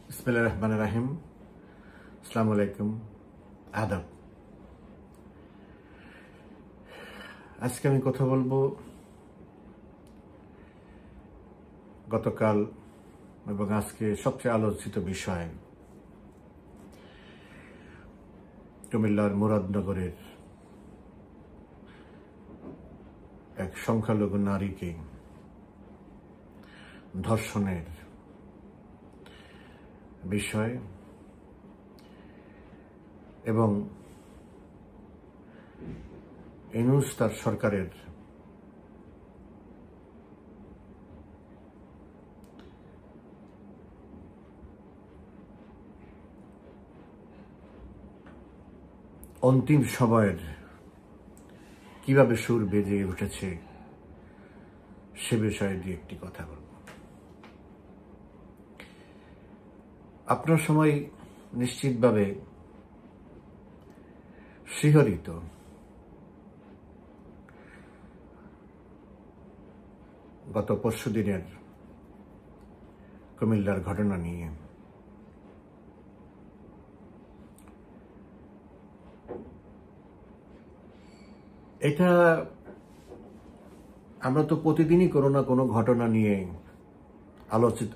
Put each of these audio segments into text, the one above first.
বিসমিল্লাহির রহমানির রহিম। আসসালামু আলাইকুম, আদাব। আজকে আমি কথা বলবো গতকাল এবং আজকে সবচেয়ে আলোচিত বিষয় কুমিল্লার মুরাদনগরের এক সংখ্যালঘু নারীকে ধর্ষণের বিষয় এবং ইউনূস তার সরকারের অন্তিম সময়ের কিভাবে সুর বেজে উঠেছে সে বিষয়ে দিয়ে একটি কথা বলব। আপনার সময় নিশ্চিতভাবে শিহরিত গত পরশুদিনের কুমিল্লার ঘটনা নিয়ে। এটা আমরা তো প্রতিদিনই কোনো না কোনো ঘটনা নিয়ে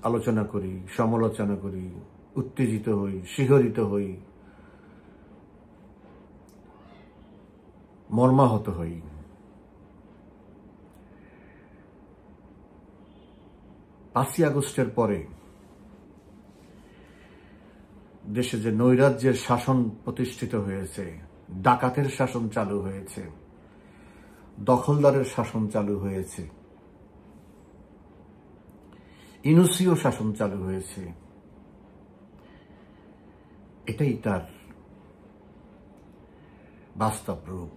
আলোচনা করি, সমালোচনা করি, উত্তেজিত হই, শিহরিত হই, মর্মাহত হই। পাঁচই আগস্টের পরে দেশে যে নৈরাজ্যের শাসন প্রতিষ্ঠিত হয়েছে, ডাকাতের শাসন চালু হয়েছে, দখলদারের শাসন চালু হয়েছে, ইউনূসীয় শাসন চালু হয়েছে, এটাই তার বাস্তব রূপ।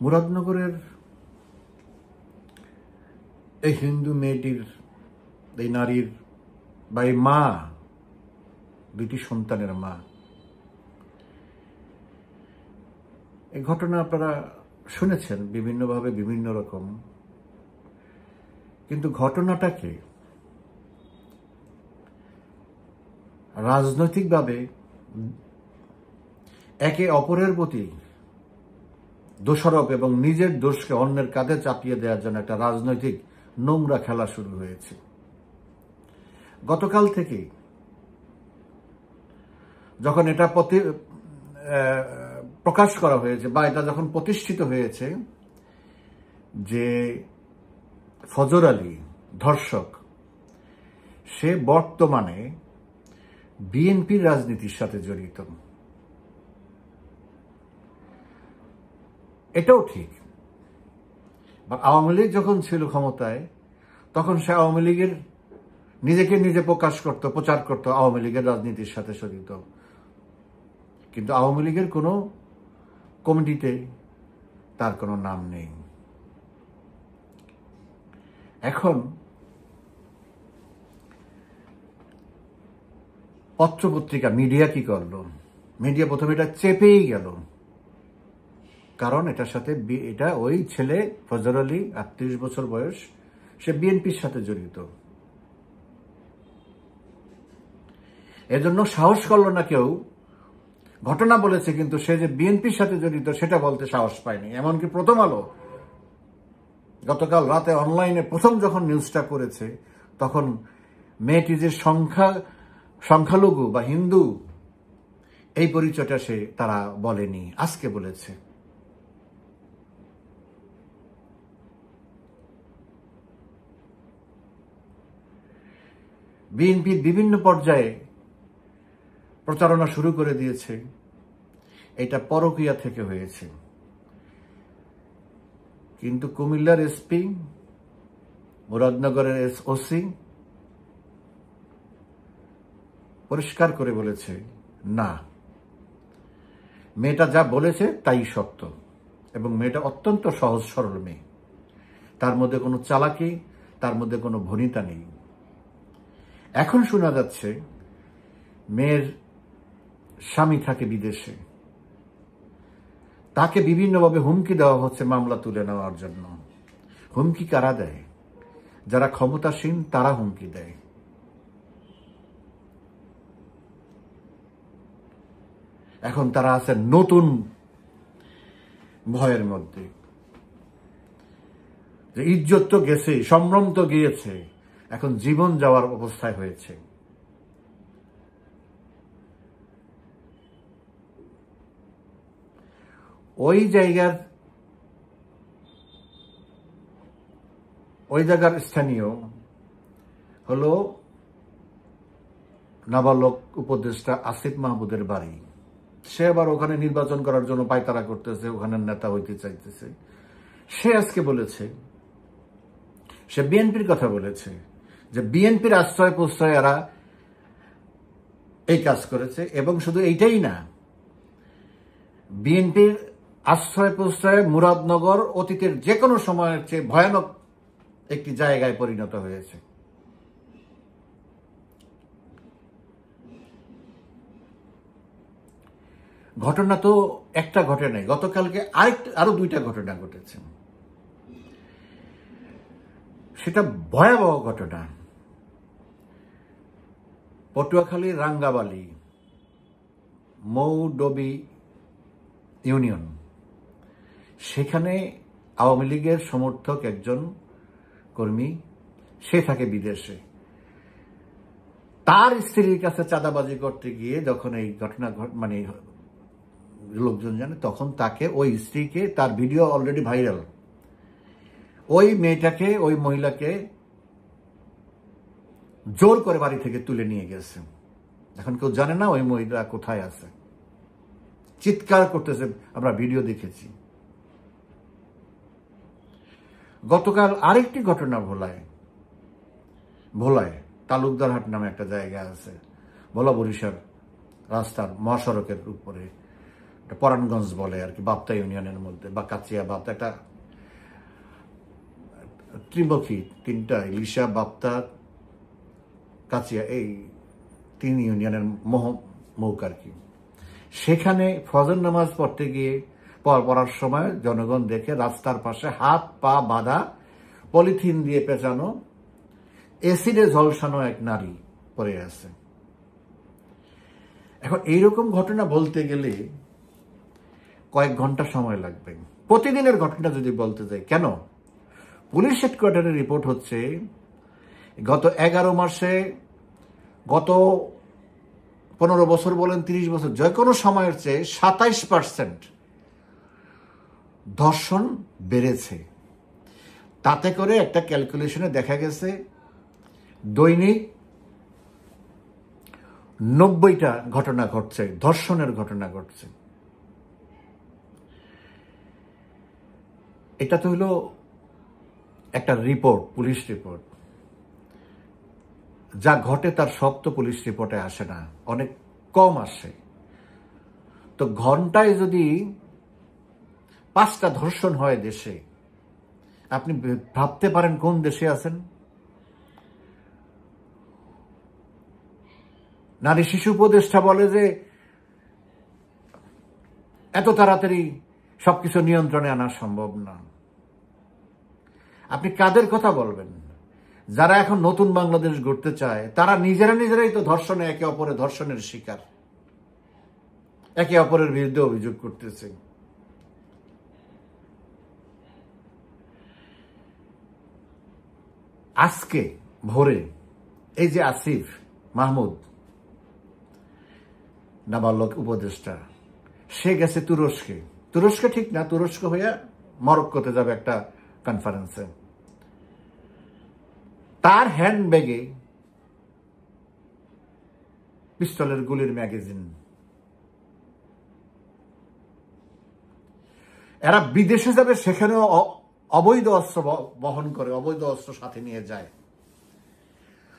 মুরাদনগরের এই হিন্দু মেয়েটির, এই নারীর বা এই মা, দুইটি সন্তানের মা, এই ঘটনা আপনারা শুনেছেন বিভিন্নভাবে, বিভিন্ন রকম। কিন্তু ঘটনাটাকে রাজনৈতিকভাবে একে অপরের প্রতি দোষারোপ এবং নিজের দোষকে অন্যের কাঁধে চাপিয়ে দেওয়ার জন্য একটা রাজনৈতিক নোংরা খেলা শুরু হয়েছে গতকাল থেকেই। যখন এটা প্রকাশ করা হয়েছে বা এটা যখন প্রতিষ্ঠিত হয়েছে যে ফজর আলী ধর্ষক, সে বর্তমানে বিএনপির রাজনীতির সাথে জড়িত, এটাও ঠিক। আওয়ামী লীগ যখন ছিল ক্ষমতায় তখন সে আওয়ামী লীগের নিজেকে নিজে প্রচার করত আওয়ামী লীগের রাজনীতির সাথে জড়িত, কিন্তু আওয়ামী লীগের কোনো কমিটিতে তার কোনো নাম নেই। এখন পত্রপত্রিকা, মিডিয়া কি করলো? মিডিয়া প্রথমে এটা চেপেই গেল, কারণ এটার সাথে এটা ওই ছেলে ফজর আলী, ৩৮ বছর বয়স, সে বিএনপির সাথে জড়িত। এজন্য সাহস করলো না কেউ। ঘটনা বলেছে কিন্তু সে যে বিএনপির সাথে জড়িত সেটা বলতে সাহস পায়নি। এমনকি প্রথম আলো গতকাল রাতে অনলাইনে প্রথম যখন নিউজটা করেছে তখন মেয়েটি যে সংখ্যালঘু বা হিন্দু এই পরিচয়টা তারা বলেনি, আজকে বলেছে। বিএনপির বিভিন্ন পর্যায়ে প্রচারণা শুরু করে দিয়েছে এটা পরকীয়া থেকে হয়েছে, কিন্তু কুমিল্লার এসপি, মুরাদনগরের ওসি পরিষ্কার করে বলেছে, না, মেয়েটা যা বলেছে তাই সত্য এবং মেয়েটা অত্যন্ত সহজ সরল মেয়ে, তার মধ্যে কোনো চালাকি, তার মধ্যে কোনো ভনিতা নেই। এখন শোনা যাচ্ছে মেয়ের স্বামী থাকে বিদেশে, তাকে বিভিন্নভাবে হুমকি দেওয়া হচ্ছে মামলা তুলে নেওয়ার জন্য। হুমকি কারা দেয়? যারা ক্ষমতাসীন তারা হুমকি দেয়। এখন তারা আছে নতুন ভয়ের মধ্যে, যে ইজ্জত তো গেছে, সম্ভ্রম তো গিয়েছে, এখন জীবন যাওয়ার অবস্থায় হয়েছে। ওই জায়গার স্থানীয় হলো নাবালক উপদেষ্টা আসিফ মাহমুদের বাড়ি। সে আবার ওখানে নির্বাচন করার জন্য পায়তারা করতেছে, ওখানে নেতা হইতে চাইতেছে। সে আজকে বলেছে, সে বিএনপির কথা বলেছে, যে বিএনপির আশ্রয় প্রশ্রয় এরা এই কাজ করেছে। এবং শুধু এইটাই না, বিএনপির আশ্রয় প্রশ্রয় মুরাদনগর অতীতের যে কোনো সময়ের চেয়ে ভয়ানক একটি জায়গায় পরিণত হয়েছে। ঘটনা তো একটা ঘটে নাই, গতকালকে আরো 2টা ঘটনা ঘটেছে। সেটা ভয়াবহ ঘটনা। পটুয়াখালী রাঙ্গাবালি মৌডবি ইউনিয়ন, সেখানে আওয়ামী লীগের সমর্থক একজন কর্মী, সে থাকে বিদেশে। তার স্ত্রীর কাছে চাঁদাবাজি করতে গিয়ে যখন এই ঘটনা মানে লোকজন জানে, তখন তাকে, ওই স্ত্রীকে, তার ভিডিও অলরেডি ভাইরাল, ওই মেয়েটাকে, ওই মহিলাকে জোর করে বাড়ি থেকে তুলে নিয়ে গেছে। এখন কেউ জানে না ওই মহিলা কোথায় আছে, চিৎকার করতেছে, আমরা ভিডিও দেখেছি। গতকাল আরেকটি ঘটনা ভোলায় তালুকদারহাট নামে একটা জায়গা আছে, ভোলা বরিশাল রাস্তার মহাসড়কের উপরে, পরাণগঞ্জ বলে আর কি, বাপ্তা ইউনিয়নের মধ্যে, বা কাচিয়া বাপ্তা, একটা ত্রিমুখী, 3টা, ইলিশা, বাপ্তা, কাচিয়া, এই 3 ইউনিয়নের মৌকা আর কি। সেখানে ফজর নামাজ পড়তে গিয়ে পড়ার সময় জনগণ দেখে রাস্তার পাশে হাত পা বাঁধা, পলিথিন দিয়ে পেঁচানো, এসিডে ঝলসানো এক নারী পড়ে আছে। এখন এইরকম ঘটনা বলতে গেলে কয়েক ঘন্টা সময় লাগবে। প্রতিদিনের ঘটনা যদি বলতে যাই, কেন, পুলিশ হেডকোয়ার্টারের রিপোর্ট হচ্ছে গত 11 মাসে, গত 15 বছর বলেন, 30 বছর, যে কোনো সময়ের চেয়ে 27% ধর্ষণ বেড়েছে। তাতে করে একটা ক্যালকুলেশনে দেখা গেছে দৈনিক 90টা ঘটনা ঘটছে, ধর্ষণের ঘটনা ঘটছে। এটা তো হলো একটা রিপোর্ট, পুলিশ রিপোর্ট। যা ঘটে তার সব তো পুলিশ রিপোর্টে আসে না, অনেক কম আসে। তো ঘন্টায় যদি 5টা ধর্ষণ হয় দেশে, আপনি ভাবতে পারেন কোন দেশে আছেন। নারী শিশু উপদেষ্টা বলে যে এত তাড়াতাড়ি সবকিছু নিয়ন্ত্রণে আনা সম্ভব না। আপনি কাদের কথা বলবেন? যারা এখন নতুন বাংলাদেশ গড়তে চায়, তারা নিজেরাই তো ধর্ষণে, একে অপরের ধর্ষণের শিকার, একে অপরের বিরুদ্ধে অভিযোগ করতেছে। আজকে ভোরে এই যে আসিফ মাহমুদ নাবালক উপদেষ্টা, সে গেছে তুরস্কে ঠিক না, তুরস্ক হইয়া মরক্কোতে যাবে একটা কনফারেন্সে। তার হ্যান্ডব্যাগে পিস্তলের গুলির ম্যাগাজিন। এরা বিদেশে যাবে, সেখানেও অবৈধ অস্ত্র বহন করে, অবৈধ অস্ত্র সাথে নিয়ে যায়।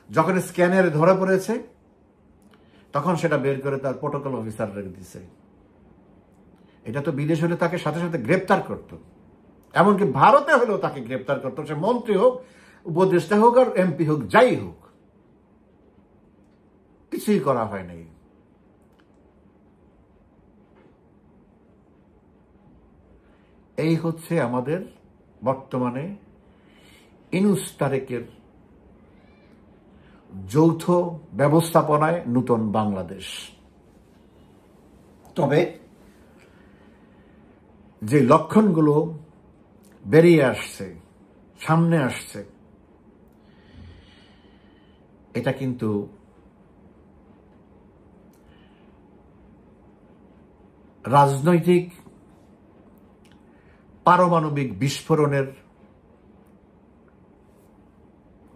যখন স্ক্যানারে ধরা পড়েছে, তখন সেটা বের করে তার প্রোটোকল অফিসার রেখে দিছে। এটা তো বিদেশ হলে তাকে সাথে সাথে গ্রেপ্তার করত, এমনকি ভারতে হলেও তাকে গ্রেপ্তার করত, সে মন্ত্রী হোক, উপদেষ্টা হোক, আর এমপি হোক, যাই হোক, কিছুই করা হয় নাই। এই হচ্ছে আমাদের বর্তমানে ইউনূস তারেকের যৌথ ব্যবস্থাপনায় নূতন বাংলাদেশ। তবে যে লক্ষণগুলো বেরিয়ে আসছে, সামনে আসছে, এটা কিন্তু রাজনৈতিক পারমাণবিক বিস্ফোরণের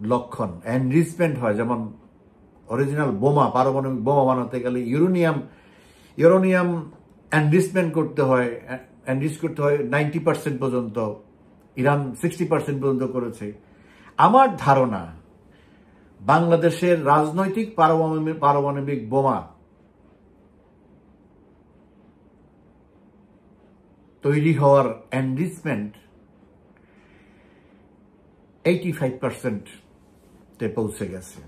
লক্ষণ। এনরিচমেন্ট হয়, যেমন অরিজিনাল বোমা, পারমাণবিক বোমা বানাতে গেলে ইউরেনিয়াম এনরিচমেন্ট করতে হয়, এনরিচ করতে হয় 90% পর্যন্ত। ইরান 60% পর্যন্ত করেছে। আমার ধারণা বাংলাদেশের রাজনৈতিক পারমাণবিক বোমা তৈরি হওয়ার এনরিচমেন্ট 85%-তে পৌঁছে গেছে।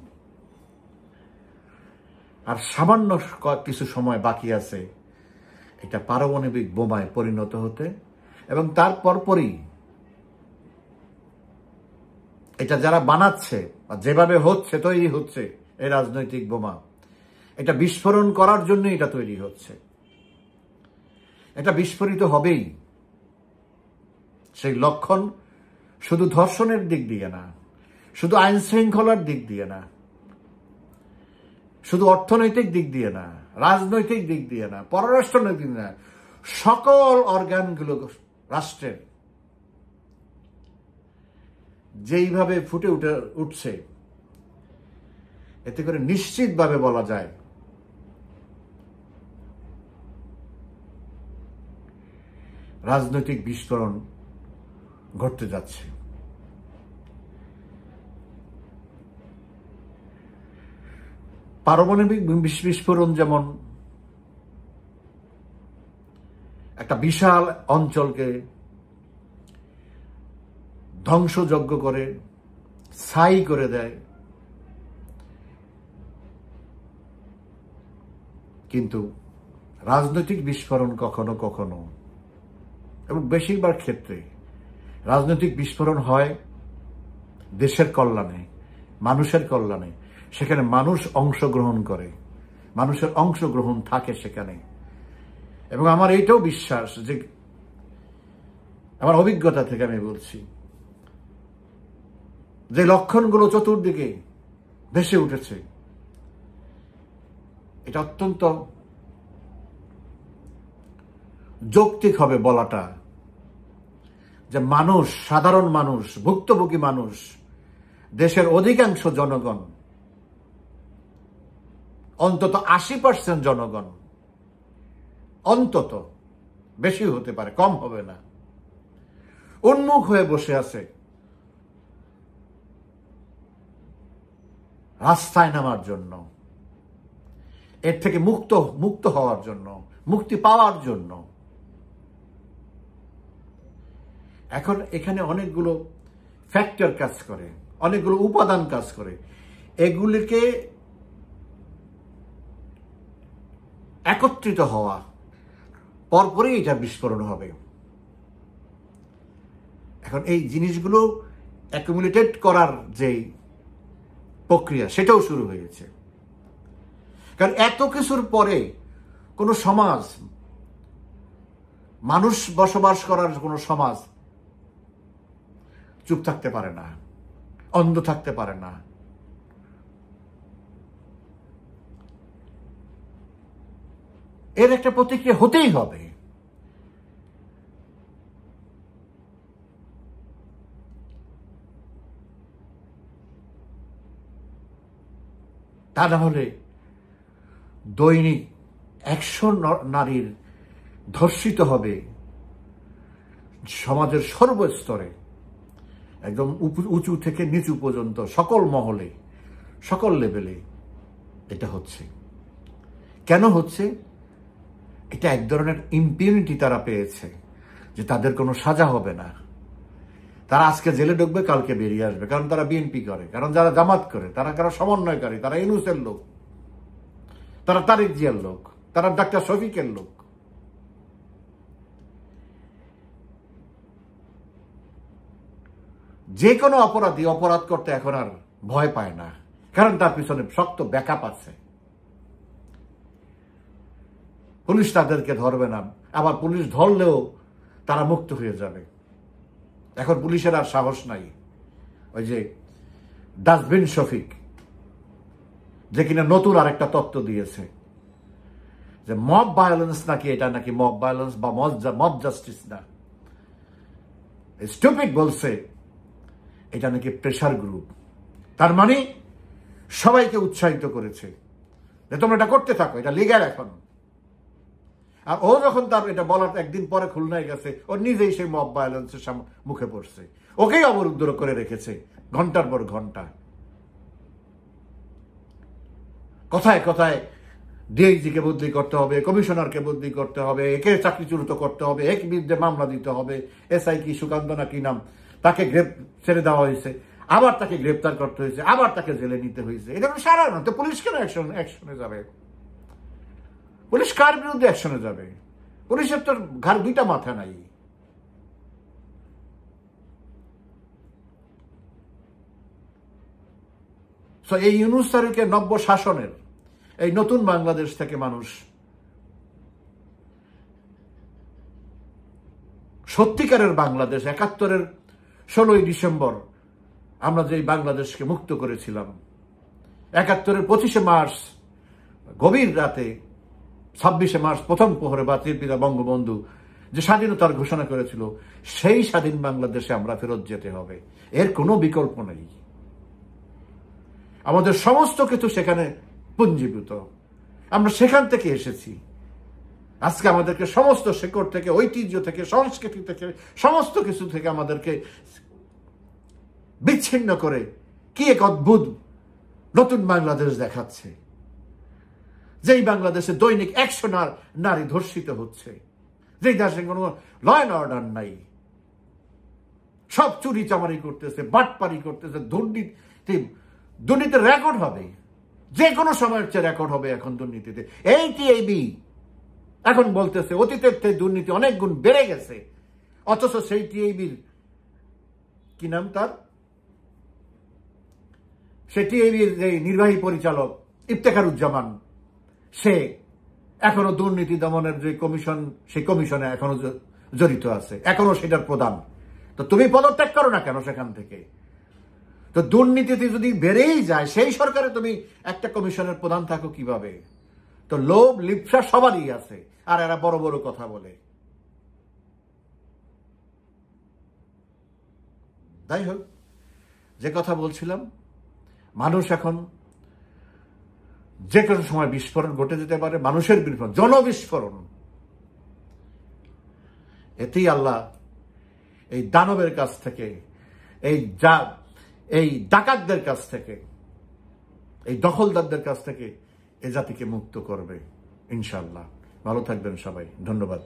আর সামান্য কিছু সময় বাকি আছে এটা পারমাণবিক বোমায় পরিণত হতে, এবং তার পরপরই এটা যারা বানাচ্ছে বা যেভাবে হচ্ছে, তৈরি হচ্ছে এই রাজনৈতিক বোমা, এটা বিস্ফোরণ করার জন্য এটা তৈরি হচ্ছে। এটা বিস্ফোরিত হবেই। সেই লক্ষণ শুধু ধর্ষণের দিক দিয়ে না, শুধু আইন শৃঙ্খলার দিক দিয়ে না, শুধু অর্থনৈতিক দিক দিয়ে না, রাজনৈতিক দিক দিয়ে না, পররাষ্ট্রনৈতিক না, সকল অর্গানগুলো রাষ্ট্রের যেইভাবে ফুটে উঠছে, এতে করে নিশ্চিতভাবে বলা যায় রাজনৈতিক বিস্ফোরণ ঘটতে যাচ্ছে। পারমাণবিক বিস্ফোরণ যেমন একটা বিশাল অঞ্চলকে ধ্বংসযজ্ঞ করে ছাই করে দেয়, কিন্তু রাজনৈতিক বিস্ফোরণ কখনো কখনো, এবং বেশিরভাগ ক্ষেত্রে রাজনৈতিক বিস্ফোরণ হয় দেশের কল্যাণে, মানুষের কল্যাণে। সেখানে মানুষ অংশগ্রহণ করে, মানুষের অংশগ্রহণ থাকে সেখানে। এবং আমার এইটাও বিশ্বাস যে, আমার অভিজ্ঞতা থেকে আমি বলছি, যে লক্ষণগুলো চতুর্দিকে ভেসে উঠেছে, এটা অত্যন্ত যৌক্তিক হবে বলাটা যে মানুষ, সাধারণ মানুষ, ভুক্তভোগী মানুষ, দেশের অধিকাংশ জনগণ, অন্তত 80% জনগণ, অন্তত, বেশি হতে পারে, কম হবে না, উন্মুখ হয়ে বসে আছে রাস্তায় নামার জন্য, এর থেকে মুক্ত হওয়ার জন্য, মুক্তি পাওয়ার জন্য। এখন এখানে অনেকগুলো ফ্যাক্টর কাজ করে, অনেকগুলো উপাদান কাজ করে, এগুলিকে একত্রিত হওয়া পরপরই এটা বিস্ফোরণ হবে। এখন এই জিনিসগুলো অ্যাকুমুলেটেড করার যে প্রক্রিয়া, সেটাও শুরু হয়েছে। কারণ এত কিছুর পরে কোনো সমাজ, মানুষ বসবাস করার কোনো সমাজ চুপ থাকতে পারে না, অন্ধ থাকতে পারে না। এর একটা প্রতিক্রিয়া হতেই হবে। তা না হলে দৈনিক 100 নারীর ধর্ষিত হবে সমাজের সর্বস্তরে, একদম উঁচু থেকে নিচু পর্যন্ত, সকল মহলে, সকল লেভেলে এটা হচ্ছে। কেন হচ্ছে? এটা এক ধরনের ইম্পিউনিটি তারা পেয়েছে, যে তাদের কোনো সাজা হবে না, তারা আজকে জেলে ঢুকবে, কালকে বেরিয়ে আসবে। কারণ তারা বিএনপি করে, কারণ যারা জামাত করে, তারা কারা সমন্বয়কারী, তারা ইউনূসের লোক, তারা তারেক জিয়ার লোক, তারা ডাক্তার শফিকের লোক। যে কোনো অপরাধী অপরাধ করতে এখন আর ভয় পায় না, কারণ তার পিছনে শক্ত ব্যাকআপ আছে। পুলিশ তাদেরকে ধরবে না, আবার পুলিশ ধরলেও তারা মুক্ত হয়ে যাবে। এখন পুলিশের আর সাহস নাই। ওই যে ডাস্টবিন শফিক, যে কিনা নতুন আরেকটা তত্ত্ব দিয়েছে যে মব ভায়োলেন্স নাকি এটা নাকি মব ভায়োলেন্স বা মব জাস্টিস না, স্টুপিড বলছে এটা নাকি প্রেশার গ্রুপ। তার মানে সবাইকে উৎসাহিত করেছে যে তোমরা এটা করতে থাকো, এটা লিগ্যাল এখন। আর ও যখন তার এটা বলার একদিন পরে খুলনায় গেছে, ও নিজেই সেই মব ভায়োলেন্সের মুখে পড়ছে, ওকেই অবরুদ্ধ করে রেখেছে ঘন্টার পর ঘন্টা। কথায় কথায় ডিআইজিকে বদলি করতে হবে, কমিশনারকে বদলি করতে হবে, একে চাকরিচ্যুত করতে হবে, এক বিরুদ্ধে মামলা দিতে হবে, এসআই কি সুকান্ত না কি নাম, তাকে ছেড়ে দেওয়া হয়েছে, আবার তাকে গ্রেপ্তার করতে হয়েছে, আবার তাকে জেলে নিতে হয়েছে। এটা সারা না তো পুলিশ কেন অ্যাকশনে যাবে? পুলিশ কার বিরুদ্ধে অ্যাকশনে যাবে? পুলিশের তো ঘাড় দুইটা মাথা নাই। এই ইউনূস তারিখের নব্য শাসনের এই নতুন বাংলাদেশ থেকে মানুষ সত্যিকারের বাংলাদেশ, ৭১-এর ১৬ই ডিসেম্বর আমরা যে বাংলাদেশকে মুক্ত করেছিলাম, ৭১-এর ২৫শে মার্চ গভীর রাতে, ২৬শে মার্চ প্রথম প্রহরে জাতির পিতা বঙ্গবন্ধু যে স্বাধীনতার ঘোষণা করেছিল, সেই স্বাধীন বাংলাদেশে আমরা ফেরত যেতে হবে, এর কোনো বিকল্প নেই। আমাদের সমস্ত কিছু সেখানে পুঞ্জীভূত, আমরা সেখান থেকে এসেছি। আজকে আমাদেরকে সমস্ত শেকড় থেকে, ঐতিহ্য থেকে, সংস্কৃতি থেকে, সমস্ত কিছু থেকে আমাদেরকে বিচ্ছিন্ন করে কি এক অদ্ভুত নতুন বাংলাদেশ দেখাচ্ছে, যেই বাংলাদেশে দৈনিক ১০০ নারী ধর্ষিত হচ্ছে, যেই দেশে কোনো ল অ্যান্ড অর্ডার নাই, সব চুরি চামারি করতেছে, বাটপারি করতেছে, দুর্নীতির রেকর্ড হবে, যে কোনো সময়ের চেয়ে রেকর্ড হবে এখন দুর্নীতিতে। এই টিআইবি এখন বলতেছে অতীতের থেকে দুর্নীতি অনেক গুণ বেড়ে গেছে, অথচ সেই টিআইবির কি নাম তার, সেই টিআইবির যে নির্বাহী পরিচালক ইফতেখারুজ্জামান, সে এখনো দুর্নীতি দমনের যে কমিশন, সেই কমিশনে এখনো জড়িত আছে, এখনো সেটার প্রধান। তো তুমি পদত্যাগ করো না কেন সেখান থেকে? তো দুর্নীতিতে যদি বেড়েই যায়, সেই সরকারে তুমি একটা কমিশনের প্রধান থাকো কিভাবে? তো লোভ লিপ্সা সবারই আছে, আর এরা বড় বড় কথা বলে। যাই হোক, যে কথা বলছিলাম, মানুষ এখন যে কোনো সময় বিস্ফোরণ ঘটে যেতে পারে, মানুষের বিস্ফোরণ, জনবিস্ফোরণ। এতেই আল্লাহ এই দানবের কাছ থেকে, এই ডাকাতদের কাছ থেকে, এই দখলদারদের কাছ থেকে এ জাতিকে মুক্ত করবে ইনশাআল্লাহ। ভালো থাকবেন সবাই, ধন্যবাদ।